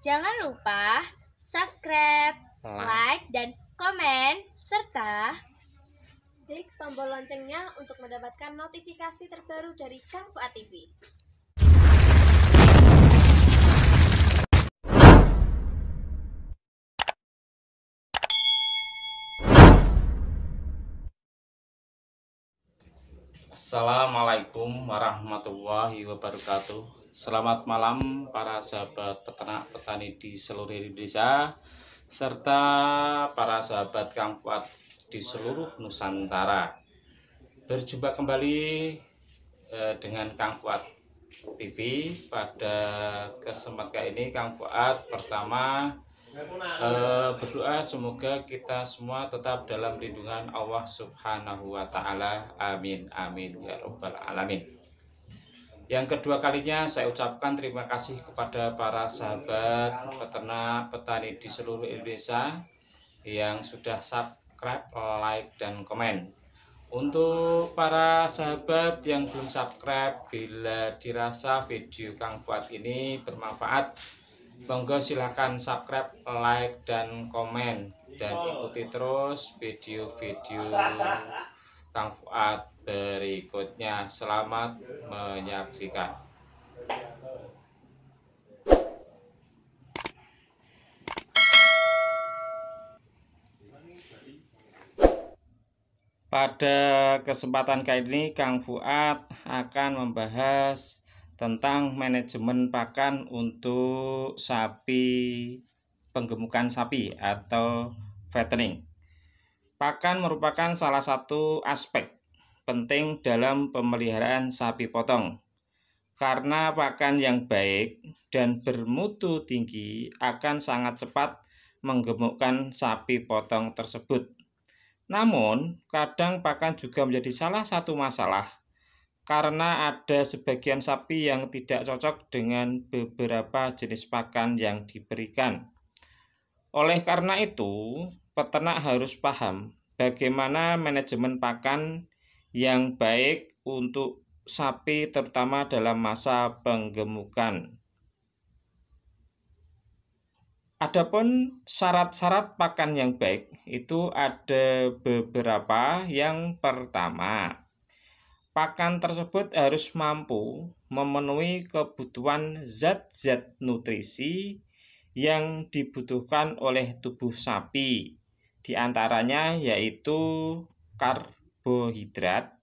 Jangan lupa subscribe, like, dan komen, serta klik tombol loncengnya untuk mendapatkan notifikasi terbaru dari Kang Fuad TV. Assalamualaikum warahmatullahi wabarakatuh. Selamat malam para sahabat peternak petani di seluruh Indonesia serta para sahabat Kang Fuad di seluruh Nusantara. Berjumpa kembali dengan Kang Fuad TV. Pada kesempatan kali ini Kang Fuad pertama berdoa semoga kita semua tetap dalam lindungan Allah Subhanahu wa Ta'ala. Amin amin ya Rabbal alamin. Yang kedua kalinya saya ucapkan terima kasih kepada para sahabat peternak petani di seluruh Indonesia yang sudah subscribe, like, dan komen. Untuk para sahabat yang belum subscribe, bila dirasa video Kang Fuad ini bermanfaat, monggo silahkan subscribe, like, dan komen, dan ikuti terus video-video Kang Fuad berikutnya. Selamat menyaksikan. Pada kesempatan kali ini Kang Fuad akan membahas tentang manajemen pakan untuk sapi, penggemukan sapi atau fattening. Pakan merupakan salah satu aspek penting dalam pemeliharaan sapi potong, karena pakan yang baik dan bermutu tinggi akan sangat cepat menggemukkan sapi potong tersebut. Namun, kadang pakan juga menjadi salah satu masalah karena ada sebagian sapi yang tidak cocok dengan beberapa jenis pakan yang diberikan. Oleh karena itu, peternak harus paham bagaimana manajemen pakan yang baik untuk sapi terutama dalam masa penggemukan. Adapun syarat-syarat pakan yang baik itu ada beberapa. Yang pertama, pakan tersebut harus mampu memenuhi kebutuhan zat-zat nutrisi yang dibutuhkan oleh tubuh sapi. Di antaranya yaitu karbohidrat,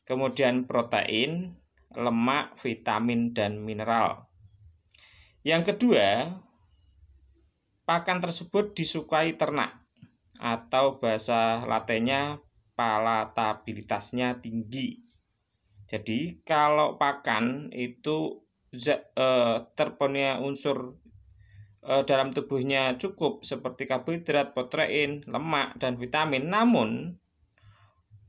kemudian protein, lemak, vitamin, dan mineral. Yang kedua, pakan tersebut disukai ternak atau bahasa latinnya palatabilitasnya tinggi. Jadi kalau pakan itu terpenuhi unsur dalam tubuhnya cukup seperti karbohidrat, protein, lemak, dan vitamin, namun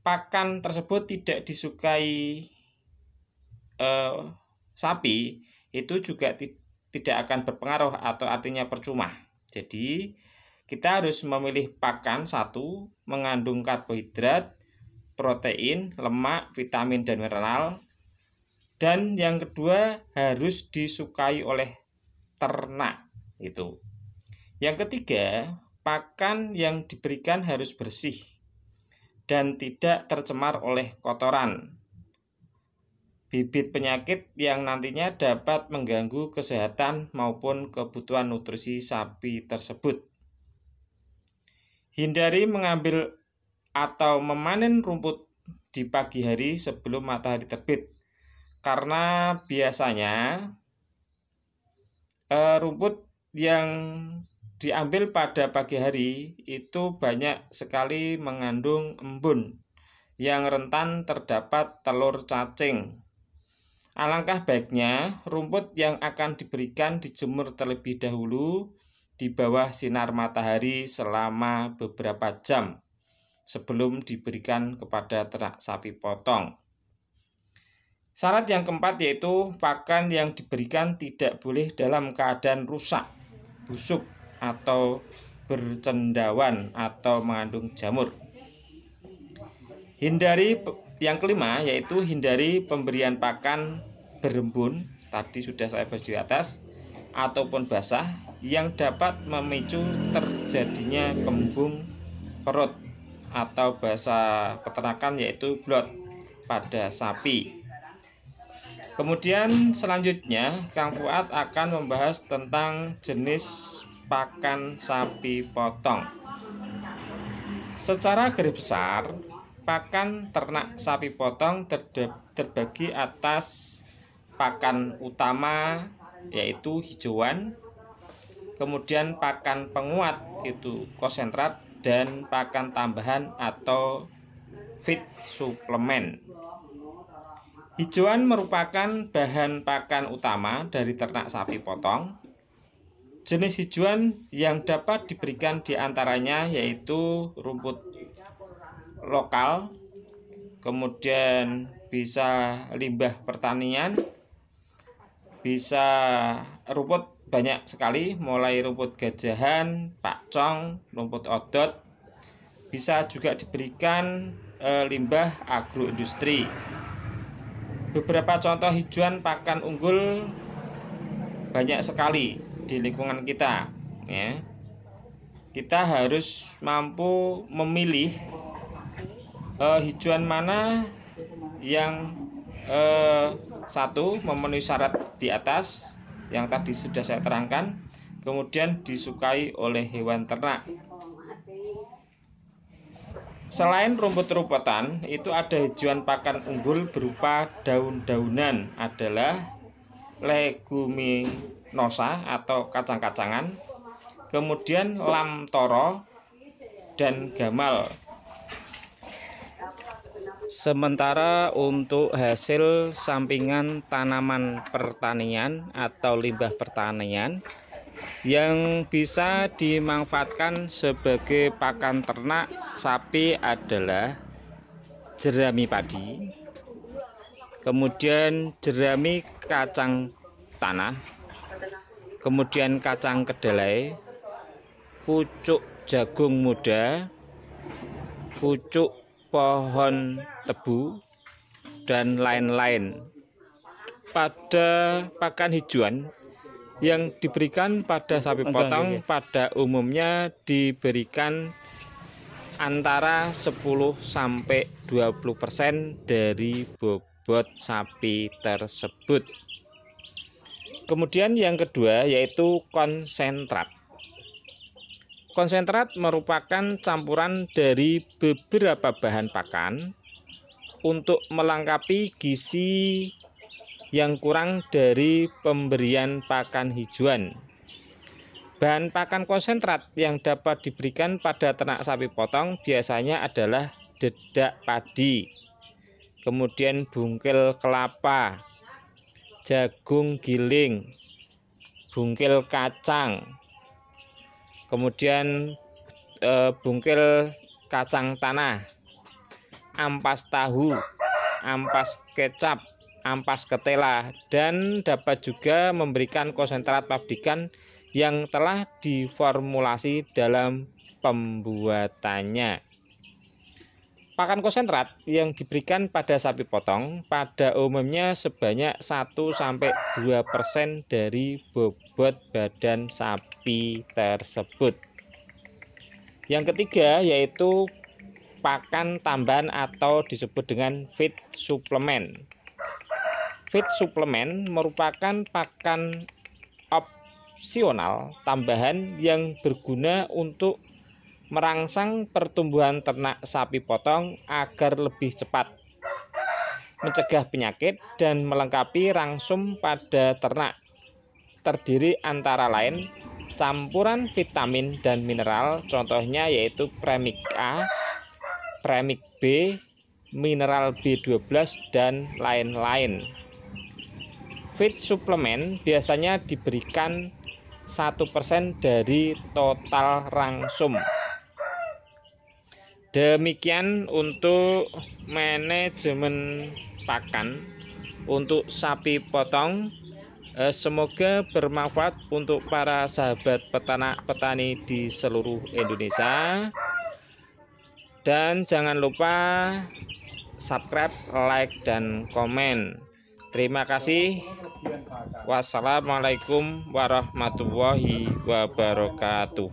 pakan tersebut tidak disukai sapi, itu juga tidak akan berpengaruh atau artinya percuma. Jadi kita harus memilih pakan satu mengandung karbohidrat, protein, lemak, vitamin, dan mineral. Dan yang kedua harus disukai oleh ternak itu. Yang ketiga, pakan yang diberikan harus bersih dan tidak tercemar oleh kotoran, bibit penyakit yang nantinya dapat mengganggu kesehatan maupun kebutuhan nutrisi sapi tersebut. Hindari mengambil atau memanen rumput di pagi hari sebelum matahari terbit, karena biasanya rumput yang diambil pada pagi hari itu banyak sekali mengandung embun yang rentan terdapat telur cacing. Alangkah baiknya rumput yang akan diberikan dijemur terlebih dahulu di bawah sinar matahari selama beberapa jam sebelum diberikan kepada ternak sapi potong. Syarat yang keempat yaitu pakan yang diberikan tidak boleh dalam keadaan rusak, busuk, atau bercendawan atau mengandung jamur. Yang kelima yaitu hindari pemberian pakan berembun, tadi sudah saya bahas di atas, ataupun basah yang dapat memicu terjadinya kembung perut atau bahasa peternakan yaitu blot pada sapi. Kemudian selanjutnya Kang Fuad akan membahas tentang jenis pakan sapi potong. Secara garis besar, pakan ternak sapi potong terbagi atas pakan utama yaitu hijauan, kemudian pakan penguat itu konsentrat, dan pakan tambahan atau feed suplemen. Hijauan merupakan bahan pakan utama dari ternak sapi potong. Jenis hijauan yang dapat diberikan diantaranya yaitu rumput lokal, kemudian bisa limbah pertanian, bisa rumput banyak sekali, mulai rumput gajahan, pakcong, rumput odot, bisa juga diberikan limbah agroindustri. Beberapa contoh hijauan pakan unggul banyak sekali di lingkungan kita, ya. Kita harus mampu memilih hijauan mana yang satu memenuhi syarat di atas yang tadi sudah saya terangkan, kemudian disukai oleh hewan ternak. Selain rumput-rumputan, itu ada hijauan pakan unggul berupa daun-daunan adalah leguminosa atau kacang-kacangan, kemudian lam toro dan gamal. Sementara untuk hasil sampingan tanaman pertanian atau limbah pertanian yang bisa dimanfaatkan sebagai pakan ternak sapi adalah jerami padi, kemudian jerami kacang tanah, kemudian kacang kedelai, pucuk jagung muda, pucuk pohon tebu, dan lain-lain. Pada pakan hijauan yang diberikan pada sapi potong pada umumnya diberikan antara 10-20% dari bobot sapi tersebut. Kemudian yang kedua yaitu konsentrat. Konsentrat merupakan campuran dari beberapa bahan pakan untuk melengkapi gizi yang kurang dari pemberian pakan hijauan. Bahan pakan konsentrat yang dapat diberikan pada ternak sapi potong biasanya adalah dedak padi, kemudian bungkil kelapa, jagung giling, bungkil kacang, kemudian bungkil kacang tanah, ampas tahu, ampas kecap, ampas ketela, dan dapat juga memberikan konsentrat pabrikan yang telah diformulasi dalam pembuatannya. Pakan konsentrat yang diberikan pada sapi potong pada umumnya sebanyak 1-2% dari bobot badan sapi tersebut. Yang ketiga yaitu pakan tambahan atau disebut dengan feed suplemen. Feed suplemen merupakan pakan opsional tambahan yang berguna untuk merangsang pertumbuhan ternak sapi potong agar lebih cepat, mencegah penyakit, dan melengkapi rangsum pada ternak. Terdiri antara lain campuran vitamin dan mineral, contohnya yaitu premix A, premix B, mineral B12, dan lain-lain. Feed suplemen biasanya diberikan 1% dari total rangsum. Demikian untuk manajemen pakan untuk sapi potong. Semoga bermanfaat untuk para sahabat peternak petani di seluruh Indonesia. Dan jangan lupa subscribe, like, dan komen. Terima kasih. Wassalamualaikum warahmatullahi wabarakatuh.